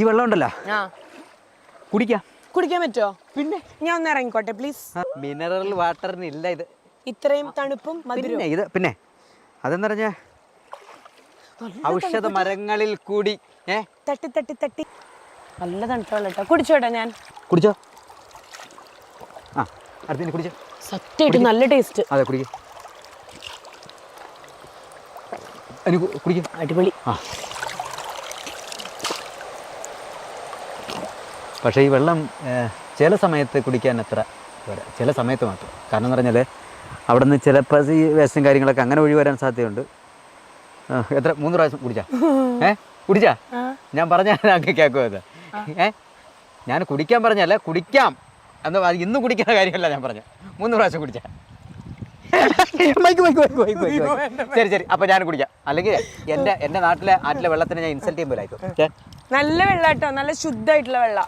ഈ വെള്ളം ഉണ്ടല്ലോ ആ കുടിക്കാം. കുടിക്കാൻ പറ്റുമോ? പിന്നെ ഞാൻ ഒന്ന് ഇറങ്ങിക്കോട്ടെ പ്ലീസ്. മിനറൽ വാട്ടറിന് ഇല്ല ഇത്. ഇത്രയും തണുപ്പും മധുരവും. പിന്നെ ഇത് പിന്നെ അതെന്ന് പറഞ്ഞ ഔഷധ മരങ്ങളിൽ കൂടി തട്ടി തട്ടി തട്ടി നല്ല തണുപ്പുള്ള കേട്ടോ. കുടിച്ചോട്ടെ ഞാൻ. കുടിച്ചോ. ആ അടുത്തിന് കുടിച്ചോ. സത്യമായിട്ട് നല്ല ടേസ്റ്റ്. അതെ കുടിക്കും. കുടിക്കും. അടിപൊളി. ആ പക്ഷേ ഈ വെള്ളം ചില സമയത്ത് കുടിക്കാൻ അത്ര പോരാ. ചില സമയത്ത് മാത്രം. കാരണം എന്ന് പറഞ്ഞാൽ അവിടെ നിന്ന് ചിലപ്പോൾ ഈ വേസ്റ്റും കാര്യങ്ങളൊക്കെ അങ്ങനെ ഒഴി വരാൻ സാധ്യതയുണ്ട്. എത്ര 3 പ്രാവശ്യം കുടിച്ചാ? കുടിച്ചാ? ഞാൻ പറഞ്ഞാൽ കേൾക്കുമോ അത്? ഞാൻ കുടിക്കാൻ പറഞ്ഞല്ല, കുടിക്കാം എന്ന് ഇന്ന് കുടിക്കുന്ന കാര്യമല്ല ഞാൻ പറഞ്ഞു. 3 പ്രാവശ്യം കുടിച്ചാ. ശരി ശരി, അപ്പം ഞാൻ കുടിക്കാം. അല്ലെങ്കിൽ എൻ്റെ നാട്ടിലെ വെള്ളത്തിനെ ഞാൻ ഇൻസൾട്ട് ചെയ്യുമ്പോൾ ആയിക്കോ. നല്ല വെള്ളം കേട്ടോ, നല്ല ശുദ്ധമായിട്ടുള്ള വെള്ളം.